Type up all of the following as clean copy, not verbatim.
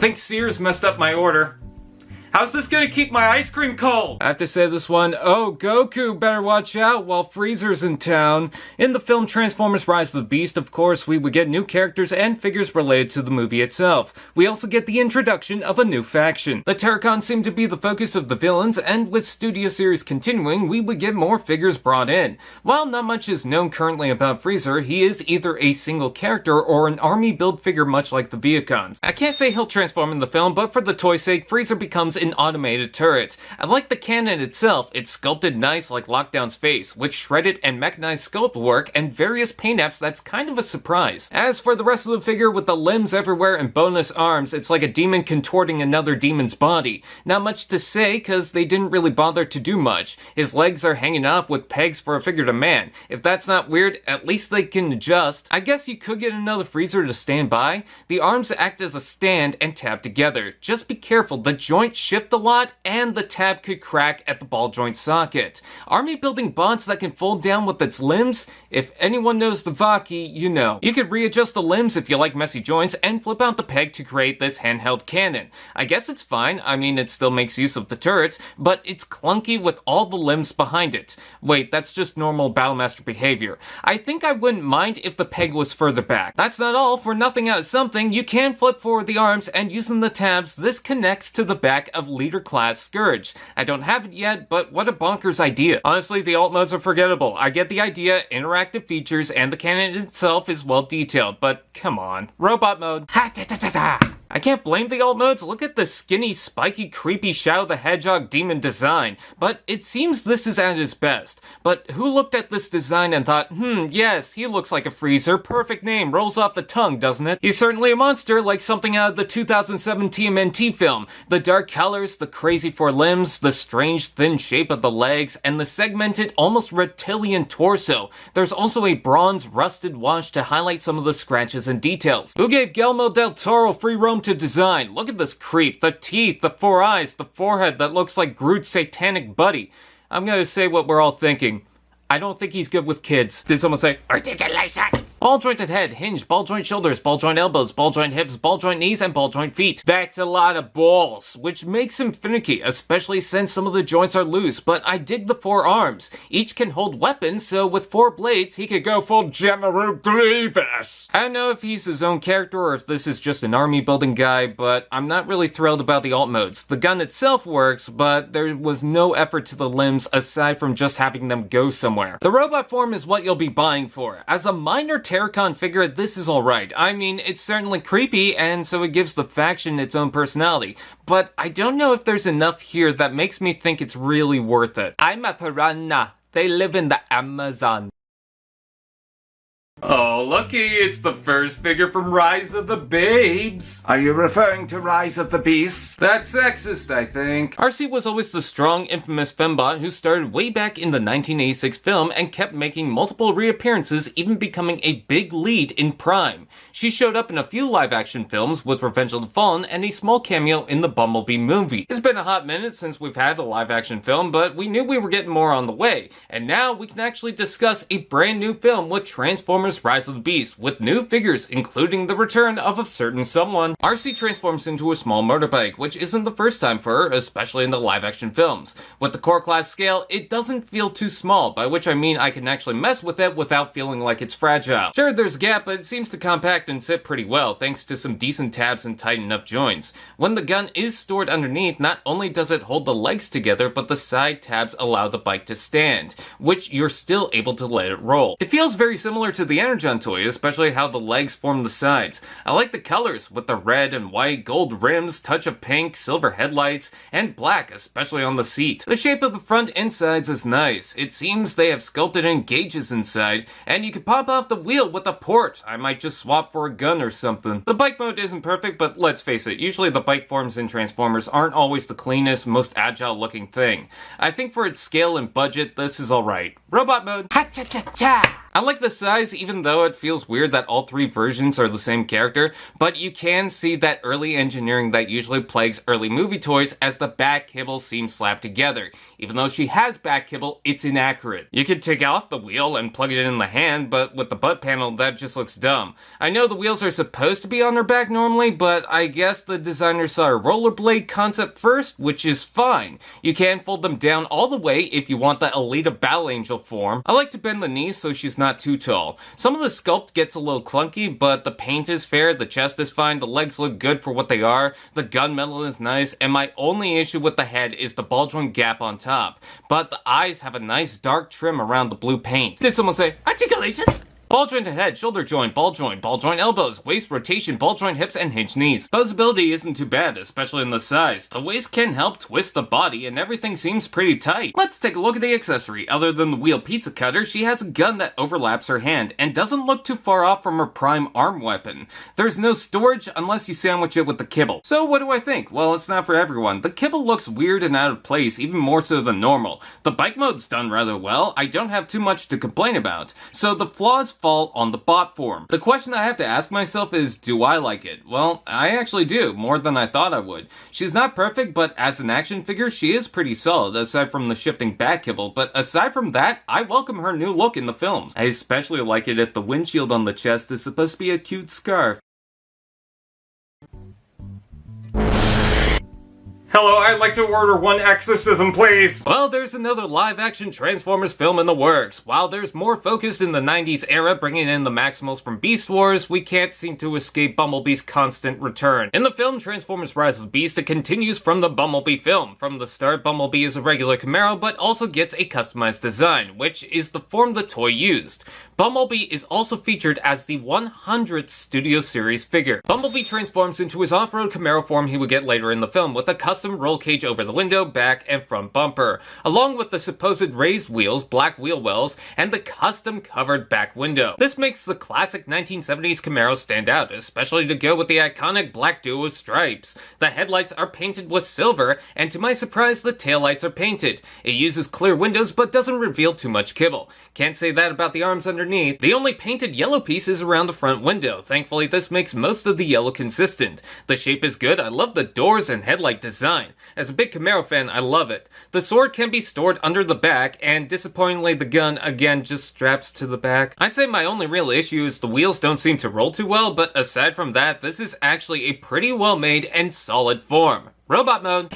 think Sears messed up my order. How's this gonna keep my ice cream cold? I have to say this one, oh, Goku better watch out while Freezer's in town. In the film Transformers Rise of the Beast, of course, we would get new characters and figures related to the movie itself. We also get the introduction of a new faction. The Terracons seem to be the focus of the villains, and with Studio Series continuing, we would get more figures brought in. While not much is known currently about Freezer, he is either a single character or an army build figure much like the Viacons. I can't say he'll transform in the film, but for the toy's sake, Freezer becomes an automated turret. I like the cannon itself. It's sculpted nice like Lockdown's face, with shredded and mechanized sculpt work and various paint apps that's kind of a surprise. As for the rest of the figure with the limbs everywhere and bonus arms, it's like a demon contorting another demon's body. Not much to say cause they didn't really bother to do much. His legs are hanging off with pegs for a figure to man. If that's not weird, at least they can adjust. I guess you could get another Freezer to stand by. The arms act as a stand and tab together. Just be careful, the joints shift a lot, and the tab could crack at the ball joint socket. Army building bots that can fold down with its limbs? If anyone knows the Vaki, you know. You could readjust the limbs if you like messy joints and flip out the peg to create this handheld cannon. I guess it's fine, I mean it still makes use of the turret, but it's clunky with all the limbs behind it. Wait, that's just normal Battlemaster behavior. I think I wouldn't mind if the peg was further back. That's not all, for nothing out of something, you can flip forward the arms, and using the tabs, this connects to the back of Leader Class Scourge. I don't have it yet, but what a bonkers idea. Honestly, the alt modes are forgettable. I get the idea, interactive features, and the cannon itself is well detailed, but come on. Robot mode. Ha ta ta ta ta! I can't blame the alt modes. Look at the skinny, spiky, creepy Shadow the Hedgehog demon design. But it seems this is at his best. But who looked at this design and thought, yes, he looks like a Freezer. Perfect name. Rolls off the tongue, doesn't it? He's certainly a monster, like something out of the 2007 TMNT film. The dark colors, the crazy four limbs, the strange thin shape of the legs, and the segmented, almost reptilian torso. There's also a bronze rusted wash to highlight some of the scratches and details. Who gave Guillermo del Toro free roam to design? Look at this creep, the teeth, the four eyes, the forehead that looks like Groot's satanic buddy. I'm gonna say what we're all thinking. I don't think he's good with kids. Did someone say, articulation? Ball jointed head, hinge, ball joint shoulders, ball joint elbows, ball joint hips, ball joint knees, and ball joint feet. That's a lot of balls, which makes him finicky, especially since some of the joints are loose, but I dig the four arms. Each can hold weapons, so with four blades, he could go full General Grievous. I don't know if he's his own character or if this is just an army building guy, but I'm not really thrilled about the alt modes. The gun itself works, but there was no effort to the limbs aside from just having them go somewhere. The robot form is what you'll be buying for. As a minor Terracon figure, this is alright. I mean, it's certainly creepy, and so it gives the faction its own personality. But I don't know if there's enough here that makes me think it's really worth it. I'm a piranha. They live in the Amazon. Oh, looky, it's the first figure from Rise of the Babes. Are you referring to Rise of the Beasts? That's sexist, I think. RC was always the strong, infamous fembot who started way back in the 1986 film and kept making multiple reappearances, even becoming a big lead in Prime. She showed up in a few live-action films with Revenge of the Fallen and a small cameo in the Bumblebee movie. It's been a hot minute since we've had a live-action film, but we knew we were getting more on the way. And now we can actually discuss a brand new film with Transformers Rise of the Beast, with new figures, including the return of a certain someone. RC transforms into a small motorbike, which isn't the first time for her, especially in the live-action films. With the core class scale, it doesn't feel too small, by which I mean I can actually mess with it without feeling like it's fragile. Sure, there's a gap, but it seems to compact and sit pretty well, thanks to some decent tabs and tight enough joints. When the gun is stored underneath, not only does it hold the legs together, but the side tabs allow the bike to stand, which you're still able to let it roll. It feels very similar to the Energon toy, especially how the legs form the sides. I like the colors, with the red and white, gold rims, touch of pink, silver headlights, and black, especially on the seat. The shape of the front and sides is nice. It seems they have sculpted in gauges inside, and you can pop off the wheel with a port. I might just swap for a gun or something. The bike mode isn't perfect, but let's face it, usually the bike forms in Transformers aren't always the cleanest, most agile looking thing. I think for its scale and budget, this is alright. Robot mode. Ha cha cha cha! I like the size even though it feels weird that all three versions are the same character, but you can see that early engineering that usually plagues early movie toys as the back kibble seems slapped together. Even though she has back kibble, it's inaccurate. You could take off the wheel and plug it in the hand, but with the butt panel that just looks dumb. I know the wheels are supposed to be on her back normally, but I guess the designer saw a rollerblade concept first, which is fine. You can fold them down all the way if you want the Alita Battle Angel form. I like to bend the knees so she's not too tall. Some of the sculpt gets a little clunky, but the paint is fair, the chest is fine, the legs look good for what they are, the gunmetal is nice, and my only issue with the head is the ball joint gap on top. But the eyes have a nice dark trim around the blue paint. Did someone say, articulation? Ball joint head, shoulder joint, ball joint elbows, waist rotation, ball joint hips, and hinge knees. Posability isn't too bad, especially in the size. The waist can help twist the body, and everything seems pretty tight. Let's take a look at the accessory. Other than the wheel pizza cutter, she has a gun that overlaps her hand, and doesn't look too far off from her prime arm weapon. There's no storage unless you sandwich it with the kibble. So what do I think? Well, it's not for everyone. The kibble looks weird and out of place, even more so than normal. The bike mode's done rather well. I don't have too much to complain about. So the flaws fall on the bot form. The question I have to ask myself is, do I like it? Well, I actually do, more than I thought I would. She's not perfect, but as an action figure, she is pretty solid, aside from the shifting back kibble, but aside from that, I welcome her new look in the films. I especially like it if the windshield on the chest is supposed to be a cute scarf. Hello, I'd like to order one exorcism, please! Well, there's another live-action Transformers film in the works. While there's more focus in the 90s era bringing in the Maximals from Beast Wars, we can't seem to escape Bumblebee's constant return. In the film Transformers Rise of the Beast, it continues from the Bumblebee film. From the start, Bumblebee is a regular Camaro, but also gets a customized design, which is the form the toy used. Bumblebee is also featured as the 100th Studio Series figure. Bumblebee transforms into his off-road Camaro form he would get later in the film, with a custom roll cage over the window, back, and front bumper, along with the supposed raised wheels, black wheel wells, and the custom covered back window. This makes the classic 1970s Camaro stand out, especially to go with the iconic black duo stripes. The headlights are painted with silver, and to my surprise, the taillights are painted. It uses clear windows, but doesn't reveal too much kibble. Can't say that about the arms underneath. The only painted yellow piece is around the front window. Thankfully, this makes most of the yellow consistent. The shape is good. I love the doors and headlight design. As a big Camaro fan, I love it. The sword can be stored under the back, and disappointingly, the gun, again, just straps to the back. I'd say my only real issue is the wheels don't seem to roll too well, but aside from that, this is actually a pretty well made and solid form. Robot mode.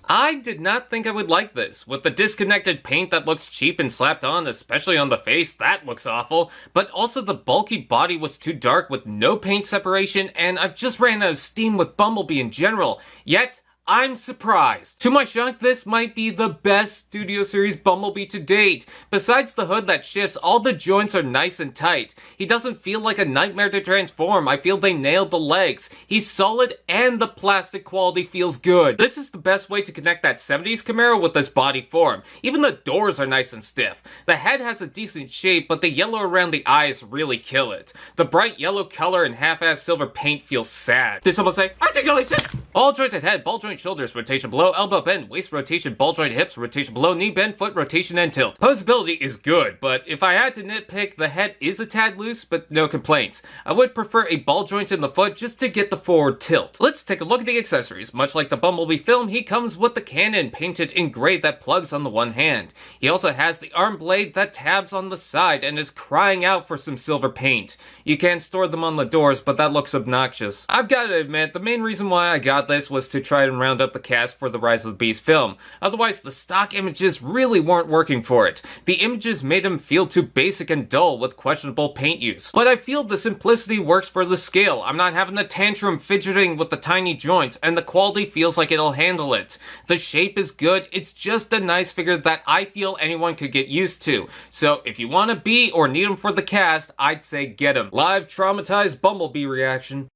I did not think I would like this. With the disconnected paint that looks cheap and slapped on, especially on the face, that looks awful. But also the bulky body was too dark with no paint separation, and I've just ran out of steam with Bumblebee in general. Yet, I'm surprised. To my shock, this might be the best Studio Series Bumblebee to date. Besides the hood that shifts, all the joints are nice and tight. He doesn't feel like a nightmare to transform. I feel they nailed the legs. He's solid and the plastic quality feels good. This is the best way to connect that 70s Camaro with this body form. Even the doors are nice and stiff. The head has a decent shape, but the yellow around the eyes really kill it. The bright yellow color and half-ass silver paint feels sad. Did someone say, articulation? Ball jointed head, ball joint shoulders, rotation below, elbow bend, waist rotation, ball joint hips, rotation below, knee bend, foot rotation, and tilt. Posability is good, but if I had to nitpick, the head is a tad loose, but no complaints. I would prefer a ball joint in the foot just to get the forward tilt. Let's take a look at the accessories. Much like the Bumblebee film, he comes with the cannon painted in gray that plugs on the one hand. He also has the arm blade that tabs on the side and is crying out for some silver paint. You can store them on the doors, but that looks obnoxious. I've got to admit, the main reason why I got this was to try and round up the cast for the Rise of the Beast film. Otherwise, the stock images really weren't working for it. The images made him feel too basic and dull with questionable paint use. But I feel the simplicity works for the scale. I'm not having a tantrum fidgeting with the tiny joints, and the quality feels like it'll handle it. The shape is good. It's just a nice figure that I feel anyone could get used to. So if you want to be or need him for the cast, I'd say get him. Live traumatized Bumblebee reaction.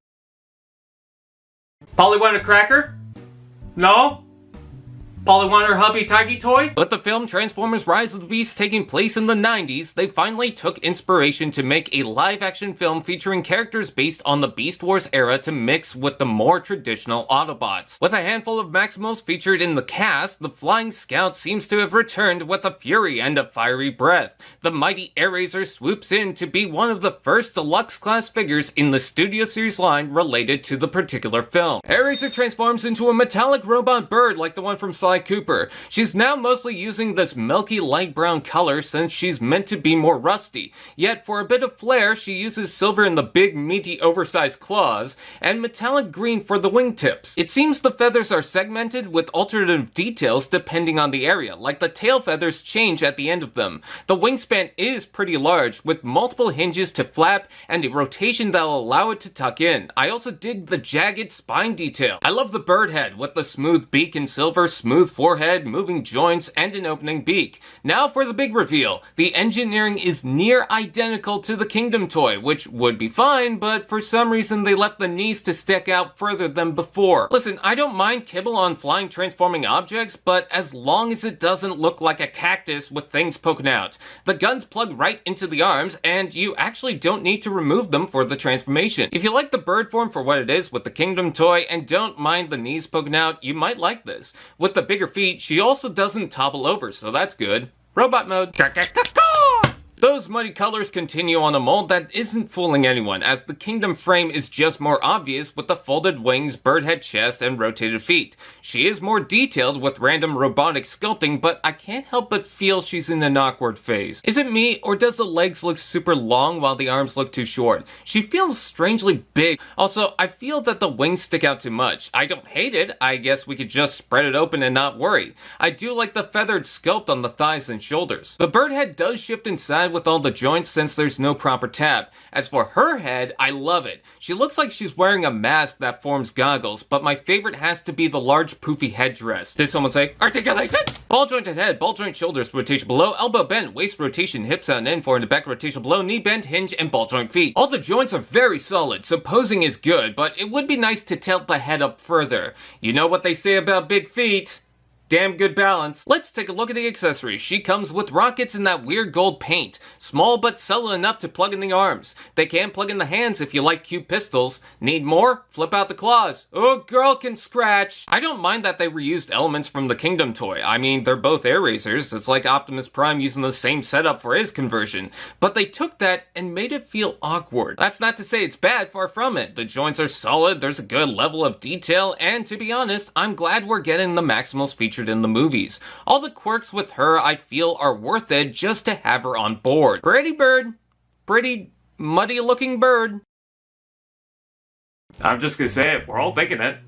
Polly want a cracker? No? Polly want her hubby tidy toy? With the film Transformers Rise of the Beast taking place in the 90s, they finally took inspiration to make a live-action film featuring characters based on the Beast Wars era to mix with the more traditional Autobots. With a handful of Maximals featured in the cast, the Flying Scout seems to have returned with a fury and a fiery breath. The mighty Airazor swoops in to be one of the first Deluxe-class figures in the Studio Series line related to the particular film. Airazor transforms into a metallic robot bird like the one from Sly Cooper. She's now mostly using this milky light brown color since she's meant to be more rusty. Yet for a bit of flair, she uses silver in the big meaty oversized claws and metallic green for the wingtips. It seems the feathers are segmented with alternative details depending on the area, like the tail feathers change at the end of them. The wingspan is pretty large, with multiple hinges to flap and a rotation that'll allow it to tuck in. I also dig the jagged spine detail. I love the bird head with the smooth beak in silver, smooth forehead, moving joints, and an opening beak. Now for the big reveal. The engineering is near identical to the Kingdom toy, which would be fine, but for some reason they left the knees to stick out further than before. Listen, I don't mind kibble on flying transforming objects, but as long as it doesn't look like a cactus with things poking out. The guns plug right into the arms, and you actually don't need to remove them for the transformation. If you like the bird form for what it is with the Kingdom toy and don't mind the knees poking out, you might like this. With the bigger feet, she also doesn't topple over, so that's good. Robot mode. Those muddy colors continue on a mold that isn't fooling anyone, as the Kingdom frame is just more obvious with the folded wings, bird head chest, and rotated feet. She is more detailed with random robotic sculpting, but I can't help but feel she's in an awkward phase. Is it me, or does the legs look super long while the arms look too short? She feels strangely big. Also, I feel that the wings stick out too much. I don't hate it, I guess we could just spread it open and not worry. I do like the feathered sculpt on the thighs and shoulders. The bird head does shift inside with all the joints since there's no proper tab. As for her head, I love it. She looks like she's wearing a mask that forms goggles, but my favorite has to be the large poofy headdress. Did someone say articulation? Ball jointed head, ball joint shoulders, rotation below, elbow bend, waist rotation, hips out and in, forward and back rotation below, knee bend, hinge, and ball joint feet. All the joints are very solid, so posing is good, but it would be nice to tilt the head up further. You know what they say about big feet? Damn good balance. Let's take a look at the accessories. She comes with rockets in that weird gold paint. Small but subtle enough to plug in the arms. They can plug in the hands if you like cute pistols. Need more? Flip out the claws. Oh, girl can scratch. I don't mind that they reused elements from the Kingdom toy. I mean, they're both airazors. It's like Optimus Prime using the same setup for his conversion. But they took that and made it feel awkward. That's not to say it's bad, far from it. The joints are solid, there's a good level of detail, and to be honest, I'm glad we're getting the Maximals featured in the movies. All the quirks with her I feel are worth it just to have her on board. Pretty bird. Pretty muddy looking bird. I'm just gonna say it, we're all thinking it.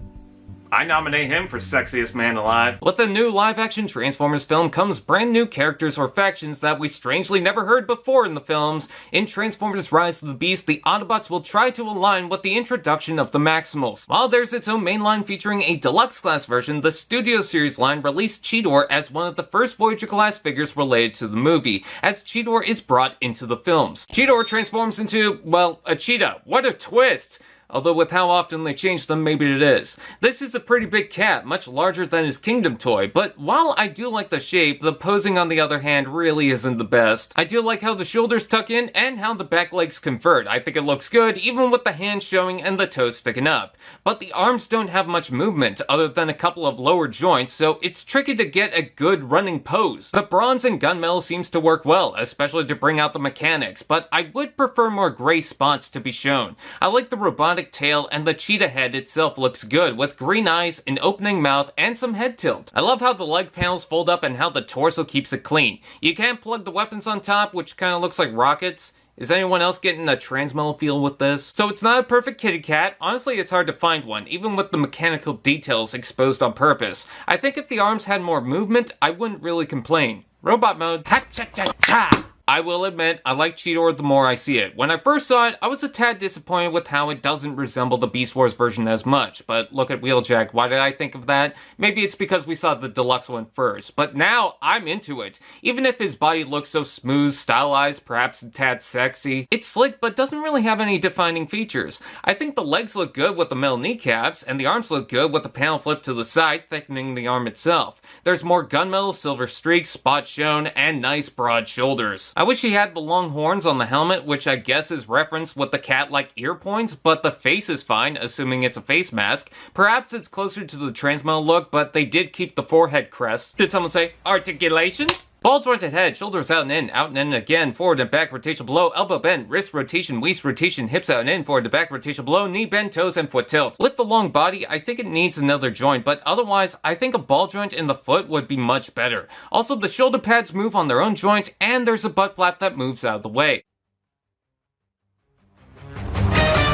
I nominate him for Sexiest Man Alive. With the new live-action Transformers film comes brand new characters or factions that we strangely never heard before in the films. In Transformers Rise of the Beast, the Autobots will try to align with the introduction of the Maximals. While there's its own main line featuring a Deluxe class version, the Studio Series line released Cheetor as one of the first Voyager class figures related to the movie, as Cheetor is brought into the films. Cheetor transforms into, well, a cheetah. What a twist! Although with how often they change them, maybe it is. This is a pretty big cat, much larger than his Kingdom toy, but while I do like the shape, the posing on the other hand really isn't the best. I do like how the shoulders tuck in and how the back legs convert. I think it looks good, even with the hands showing and the toes sticking up. But the arms don't have much movement, other than a couple of lower joints, so it's tricky to get a good running pose. The bronze and gunmetal seems to work well, especially to bring out the mechanics, but I would prefer more gray spots to be shown. I like the robotic tail, and the cheetah head itself looks good with green eyes, an opening mouth, and some head tilt. I love how the leg panels fold up and how the torso keeps it clean. You can't plug the weapons on top, which kind of looks like rockets. Is anyone else getting a transmetal feel with this? So it's not a perfect kitty cat. Honestly, it's hard to find one, even with the mechanical details exposed on purpose. I think if the arms had more movement, I wouldn't really complain. Robot mode. Ha-cha-cha-cha! I will admit, I like Cheetor the more I see it. When I first saw it, I was a tad disappointed with how it doesn't resemble the Beast Wars version as much, but look at Wheeljack, why did I think of that? Maybe it's because we saw the deluxe one first, but now I'm into it. Even if his body looks so smooth, stylized, perhaps a tad sexy, it's slick but doesn't really have any defining features. I think the legs look good with the metal kneecaps, and the arms look good with the panel flip to the side, thickening the arm itself. There's more gunmetal, silver streaks, spots shown, and nice broad shoulders. I wish he had the long horns on the helmet, which I guess is referenced with the cat-like ear points, but the face is fine, assuming it's a face mask. Perhaps it's closer to the Transmetal look, but they did keep the forehead crest. Did someone say articulation? Ball jointed head, shoulders out and in again, forward and back rotation below, elbow bend, wrist rotation, waist rotation, hips out and in, forward to back rotation below, knee bend, toes and foot tilt. With the long body, I think it needs another joint, but otherwise, I think a ball joint in the foot would be much better. Also, the shoulder pads move on their own joint, and there's a butt flap that moves out of the way.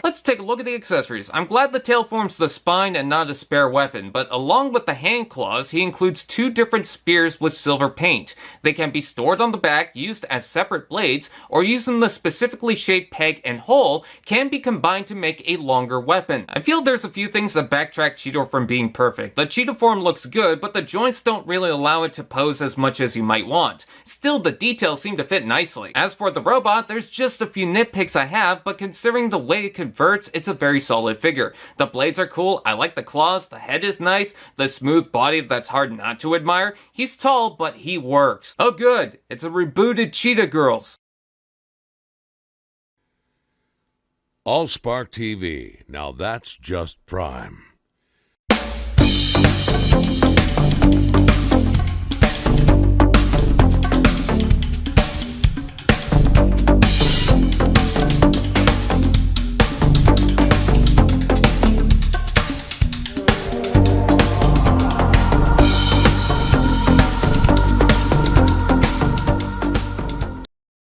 Let's take a look at the accessories. I'm glad the tail forms the spine and not a spare weapon, but along with the hand claws, he includes two different spears with silver paint. They can be stored on the back, used as separate blades, or using the specifically shaped peg and hole, can be combined to make a longer weapon. I feel there's a few things that backtrack Cheetor from being perfect. The Cheetor form looks good, but the joints don't really allow it to pose as much as you might want. Still, the details seem to fit nicely. As for the robot, there's just a few nitpicks I have, but considering the way it converts, it's a very solid figure. The blades are cool, I like the claws, the head is nice, the smooth body that's hard not to admire. He's tall, but he works. Oh good, it's a rebooted Cheetah Girls. Allspark TV, now that's just prime.